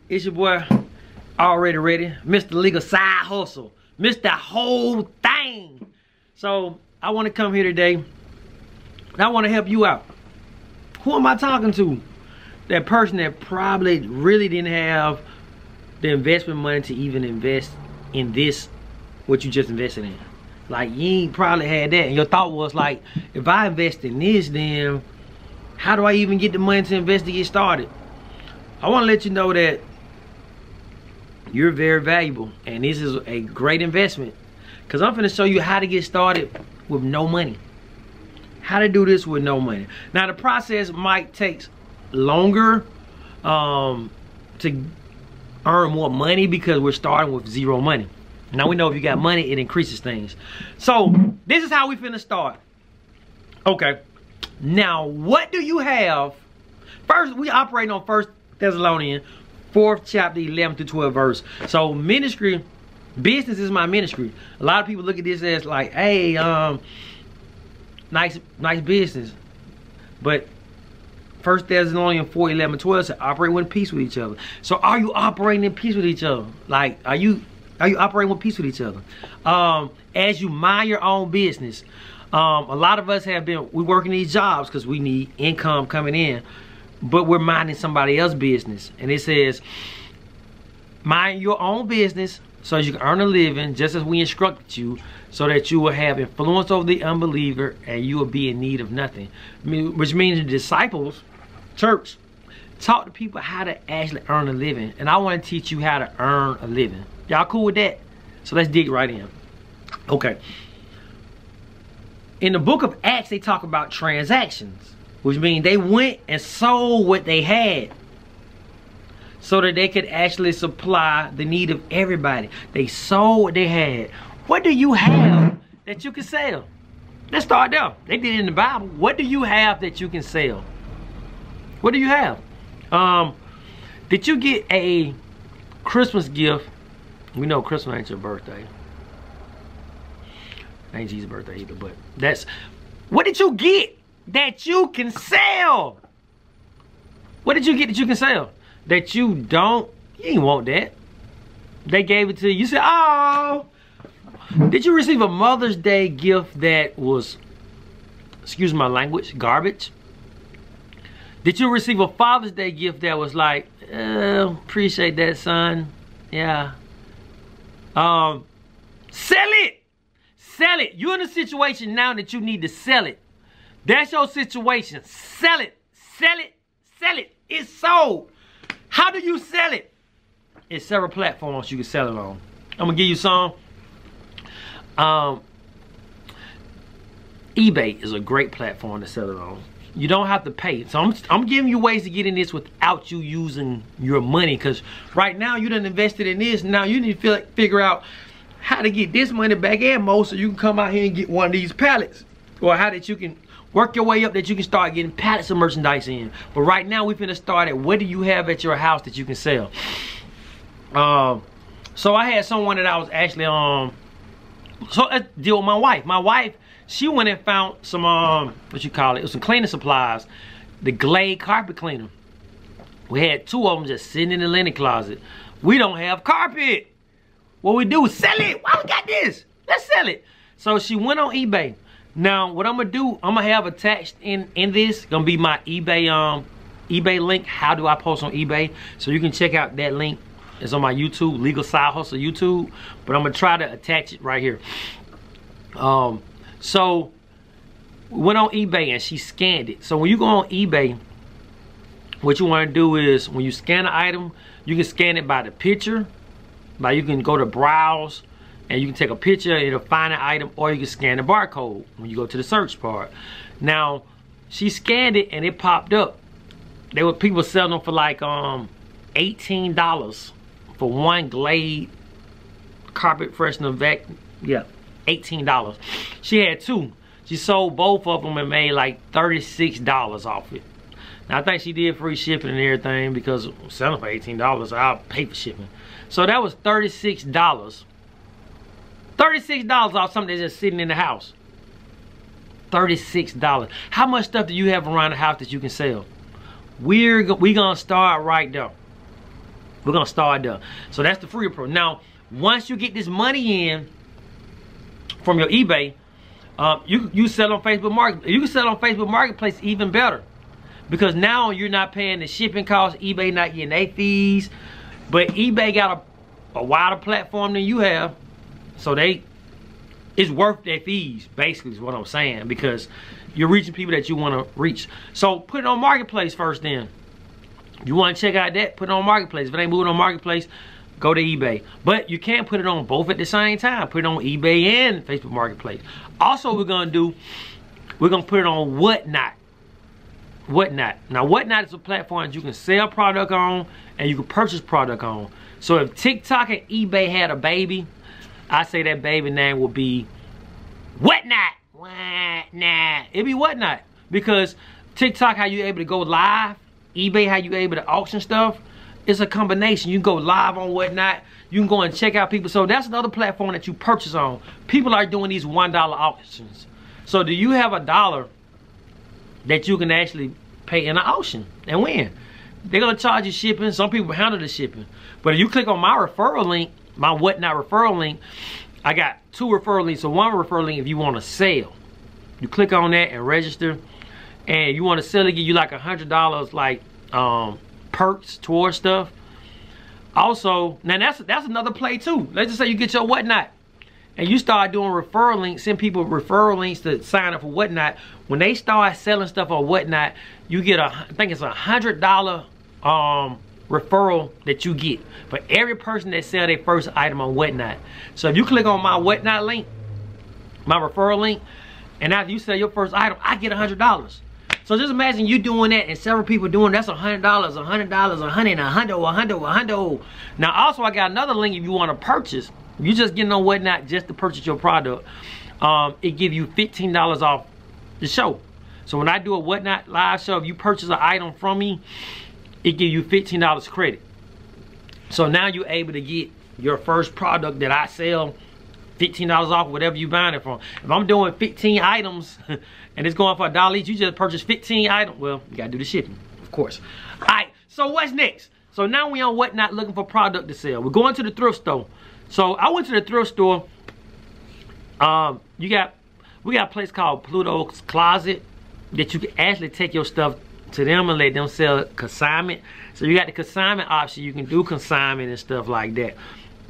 It's your boy, already ready, Mr. Legal Side Hustle, Mr. Whole Thing. So I want to come here today and I want to help you out. Who am I talking to? That person that probably really didn't have the investment money to even invest in this, what you just invested in. Like, you ain't probably had that, and your thought was like, if I invest in this, then how do I even get the money to invest to get started? I want to let you know that you're very valuable, and this is a great investment, because I'm finna show you how to get started with no money. How to do this with no money. Now, the process might take longer to earn more money because we're starting with zero money. Now, we know if you got money, it increases things. So, this is how we finna start. Okay. Now, what do you have? First, we operating on 1 Thessalonians 4th chapter 11 through 12 verse. So ministry, business is my ministry. A lot of people look at this as like, hey, nice business. But 1 Thessalonians 4, 11, 12 said operate in peace with each other. So are you operating in peace with each other? Like, are you operating with peace with each other? As you mind your own business. A lot of us we working these jobs because we need income coming in. But we're minding somebody else's business. And it says, mind your own business so you can earn a living just as we instructed you, so that you will have influence over the unbeliever and you will be in need of nothing. Which means the disciples, church, taught the people how to actually earn a living. And I want to teach you how to earn a living. Y'all cool with that? So let's dig right in. Okay. In the book of Acts, they talk about transactions, which means they went and sold what they had so that they could actually supply the need of everybody. They sold what they had. What do you have that you can sell? Let's start there. They did it in the Bible. What do you have that you can sell? What do you have? Did you get a Christmas gift? We know Christmas ain't your birthday. Ain't Jesus' birthday either, but that's... What did you get that you can sell? What did you get that you can sell? That you don't, you ain't want that. They gave it to you. You said, oh. Did you receive a Mother's Day gift that was, excuse my language, garbage? Did you receive a Father's Day gift that was like, appreciate that, son. Yeah. Sell it. Sell it. You're in a situation now that you need to sell it. That's your situation. Sell it. Sell it. Sell it. It's sold. How do you sell it? It's several platforms you can sell it on. I'm gonna give you some. eBay is a great platform to sell it on. You don't have to pay. So I'm giving you ways to get in this without you using your money. Because right now you done invested in this. Now you need to figure out how to get this money back and more so you can come out here and get one of these pallets. Or how that you can work your way up that you can start getting pallets of merchandise in. But right now we finna start at what do you have at your house that you can sell. So I had someone that I was actually so let's deal with my wife. My wife, she went and found some what you call it? It was some cleaning supplies. The Glade carpet cleaner. We had 2 of them just sitting in the linen closet. We don't have carpet. What we do is sell it. Why we got this? Let's sell it. So she went on eBay. Now, what I'm gonna do, I'm gonna have attached in this, gonna be my eBay link. How do I post on eBay? So you can check out that link. It's on my YouTube, Legal Side Hustle YouTube. But I'm gonna try to attach it right here. So we went on eBay and she scanned it. So when you go on eBay, what you wanna do is when you scan an item, you can scan it by the picture. You can go to browse and you can take a picture, it'll find an item, or you can scan the barcode when you go to the search part. Now, she scanned it and it popped up. People selling them for like $18 for one Glade carpet freshener vac. Yeah, $18. She had 2. She sold both of them and made like $36 off it. Now I think she did free shipping and everything because selling for $18, I'll pay for shipping. So that was $36. $36 off something that's just sitting in the house. $36. How much stuff do you have around the house that you can sell? We gonna start right there. We're gonna start there. So that's the free approach. Now, once you get this money in from your eBay, you sell on Facebook Market. You can sell on Facebook Marketplace even better, because now you're not paying the shipping costs. eBay not getting their fees, but eBay got a wider platform than you have, so it's worth their fees. Basically, is what I'm saying, because you're reaching people that you want to reach. So put it on Marketplace first. Then you want to check out that, put it on Marketplace. If it ain't moving on Marketplace, go to eBay. But you can't put it on both at the same time. Put it on eBay and Facebook Marketplace. Also, we're gonna put it on Whatnot. Now, Whatnot is a platform that you can sell product on and you can purchase product on. So if TikTok and eBay had a baby, I say that baby name would be Whatnot. Whatnot. It'd be Whatnot, because TikTok, how you able to go live, eBay, how you able to auction stuff. It's a combination. You can go live on Whatnot. You can go and check out people. So that's another platform that you purchase on. People are doing these $1 auctions. So do you have $1 that you can actually pay in an auction and win? They're gonna charge you shipping. Some people handle the shipping. But if you click on my referral link, my Whatnot referral link, I got 2 referral links. So one referral link if you want to sell. You click on that and register. And you want to sell it, give you like $100 like perks towards stuff. Also, now that's another play too. Let's just say you get your Whatnot and you start doing referral links, send people referral links to sign up for Whatnot. When they start selling stuff on Whatnot, you get I think it's $100 referral that you get for every person that sell their first item on Whatnot. So if you click on my Whatnot link, my referral link, and after you sell your first item, I get $100. So just imagine you doing that and several people doing that's $100, $100, $100. Now also I got another link if you want to purchase. You just getting on Whatnot just to purchase your product. It give you $15 off the show. So when I do a Whatnot live show, if you purchase an item from me, it give you $15 credit. So now you're able to get your first product that I sell $15 off whatever you buying it from. If I'm doing 15 items and it's going for $1 each, you just purchase 15 items. Well, you gotta do the shipping, of course. All right, so what's next? So now we on Whatnot looking for product to sell. We're going to the thrift store. So I went to the thrift store. We got a place called Pluto's Closet that you can actually take your stuff to them and let them sell consignment. So you got the consignment option. You can do consignment and stuff like that.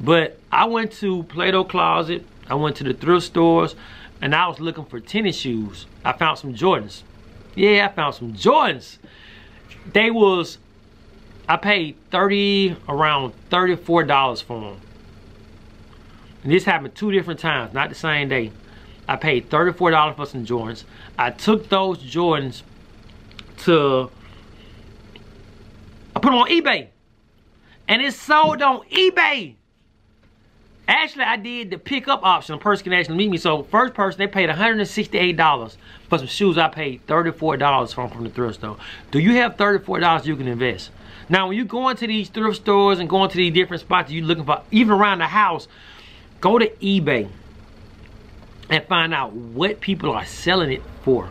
But I went to Play-Doh Closet, I went to the thrift stores, and I was looking for tennis shoes. I found some Jordans. Yeah, I found some Jordans. I paid around $34 for them. And this happened 2 different times, not the same day. I paid $34 for some Jordans. I took those Jordans I put them on eBay. And it's sold on eBay. Actually, I did the pickup option. A person can actually meet me. So first person, they paid $168 for some shoes I paid $34 from the thrift store. Do you have $34 you can invest? Now, when you go into these thrift stores and go into these different spots you're looking for, even around the house, go to eBay and find out what people are selling it for.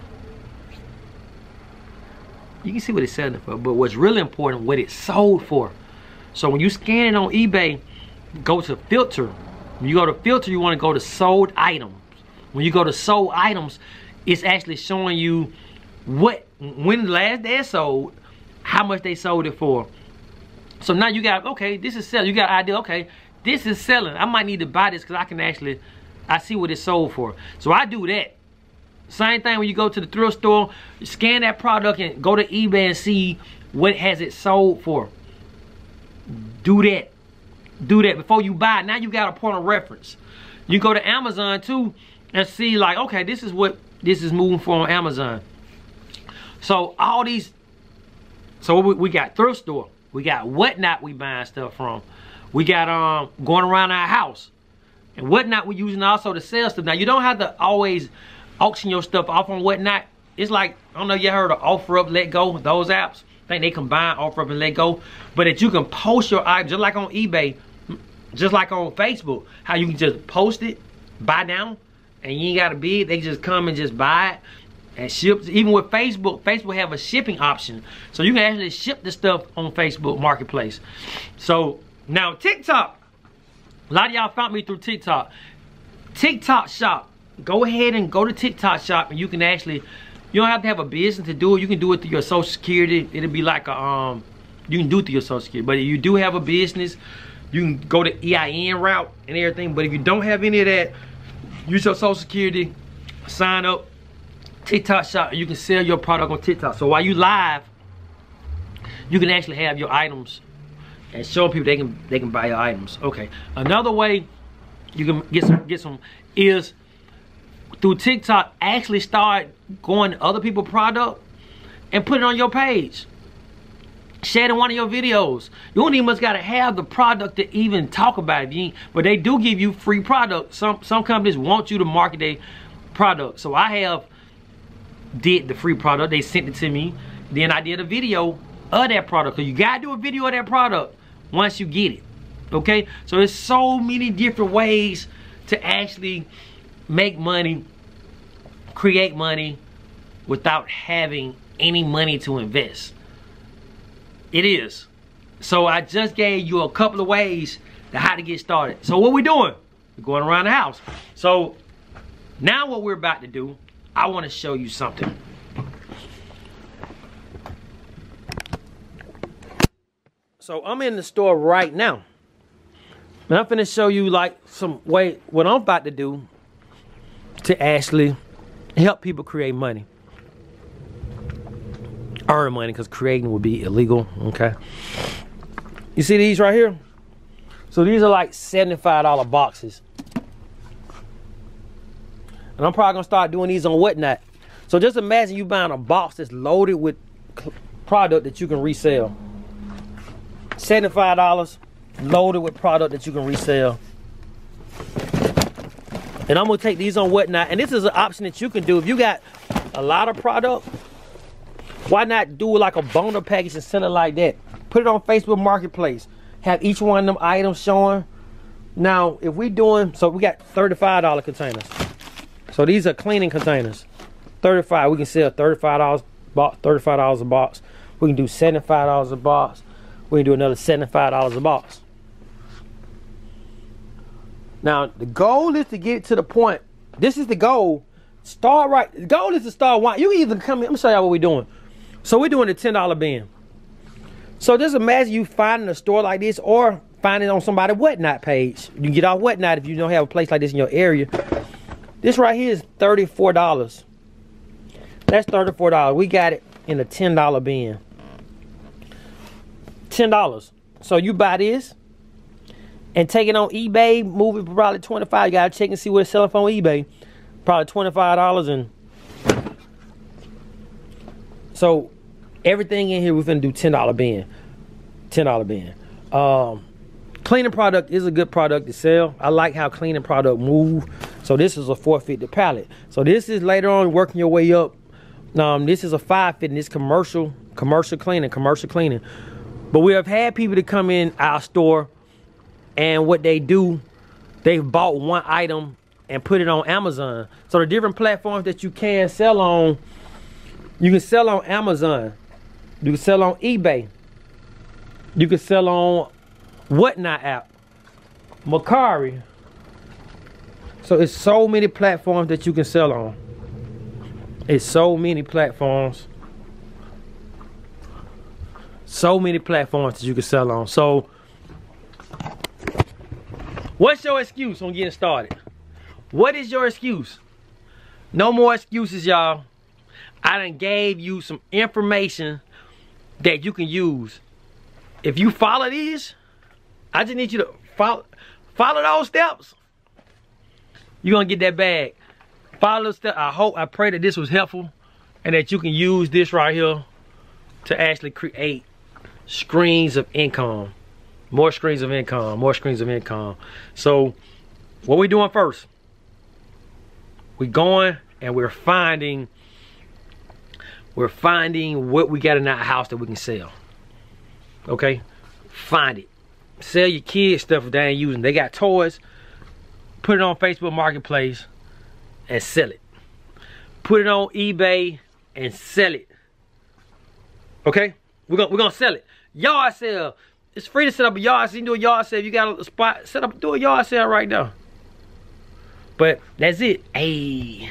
You can see what it's selling it for, but what's really important, what it's sold for. So when you scan it on eBay, go to filter. When you go to filter, you want to go to sold items. When you go to sold items, it's actually showing you when the last day is sold, how much they sold it for. So now you got, okay, this is selling. You got an idea, okay, this is selling. I might need to buy this because I see what it's sold for. So I do that. Same thing when you go to the thrift store, scan that product and go to eBay and see what has it sold for. Do that. Do that before you buy it. Now you got a point of reference. You go to Amazon too and see like, okay, this is what this is moving for on Amazon. So all these, so we got thrift store, we got Whatnot we buying stuff from, we got going around our house, and Whatnot we using also to sell stuff. Now you don't have to always auction your stuff off on Whatnot. It's like, I don't know if you heard of Offer Up, Let Go, those apps. I think they combine Offer Up and Let Go. But that you can post your item just like on eBay, just like on Facebook, how you can just post it, buy now, and you ain't gotta bid. They just come and just buy it. and ships. Even with Facebook, Facebook have a shipping option, so you can actually ship the stuff on Facebook Marketplace. So now TikTok, a lot of y'all found me through TikTok. TikTok Shop. Go ahead and go to TikTok Shop, and you can actually, you don't have to have a business to do it. You can do it through your Social Security. It'll be like a you can do it through your Social Security. But if you do have a business, you can go the EIN route and everything. But if you don't have any of that, use your Social Security, sign up, TikTok Shop, and you can sell your product on TikTok. So while you live, you can actually have your items and show people they can buy your items. Okay. Another way you can get some is through TikTok. Actually start going to other people's product and put it on your page. Share it in one of your videos. You don't even gotta have the product to even talk about it. But they do give you free product. Some companies want you to market their product. So I have did the free product. They sent it to me. Then I did a video of that product. So you gotta do a video of that product once you get it. Okay? So there's so many different ways to actually make money, create money without having any money to invest. It is. So I just gave you a couple of ways to how to get started. So what we doing? We're going around the house. So now what we're about to do, I want to show you something. So I'm in the store right now. And I'm finna show you like some way, what I'm about to do to actually help people create money. Earn money, because creating would be illegal. Okay, you see these right here? So these are like $75 boxes, and I'm probably gonna start doing these on Whatnot. So just imagine you buying a box that's loaded with product that you can resell. $75 loaded with product that you can resell. And I'm gonna take these on Whatnot, and this is an option that you can do if you got a lot of product. Why not do like a bundle package and sell it like that? Put it on Facebook Marketplace. Have each one of them items showing. Now, if we doing, so we got $35 containers. So these are cleaning containers. 35, we can sell $35 box, $35 a box. We can do $75 a box. We can do another $75 a box. Now, the goal is to get to the point. This is the goal. Start right. The goal is to start one. You can either come in. Let me show y'all what we're doing. So we're doing the $10 bin. So just imagine you finding a store like this, or find it on somebody's Whatnot page. You can get off Whatnot if you don't have a place like this in your area. This right here is $34. That's $34. We got it in a $10 bin. $10. So you buy this and take it on eBay, move it for probably $25. You gotta check and see what it's selling for on eBay. Probably $25, and so everything in here we're gonna do $10 bin. $10 bin. Cleaning product is a good product to sell. I like how cleaning product move. So this is a $4.50 pallet. So this is later on working your way up. This is a $5.50. This commercial cleaning. But we have had people to come in our store, and what they do, they've bought one item and put it on Amazon. So the different platforms that you can sell on, you can sell on Amazon, you can sell on eBay, you can sell on Whatnot app, Mercari. So it's so many platforms that you can sell on. It's so many platforms. So many platforms that you can sell on. So what's your excuse on getting started? What is your excuse? No more excuses, y'all. I done gave you some information that you can use. If you follow these, I just need you to follow those steps. You're gonna get that bag. Follow those steps. I pray that this was helpful, and that you can use this right here to actually create streams of income. More streams of income, more streams of income. So what we doing first? We're going and we're finding what we got in our house that we can sell. Okay? Find it. Sell your kids stuff if they ain't using. They got toys. Put it on Facebook Marketplace and sell it. put it on eBay, and sell it. Okay? We're gonna sell it. Yard sale. It's free to set up a yard sale. You can do a yard sale. If you got a spot, do a yard sale right now. But that's it. Hey.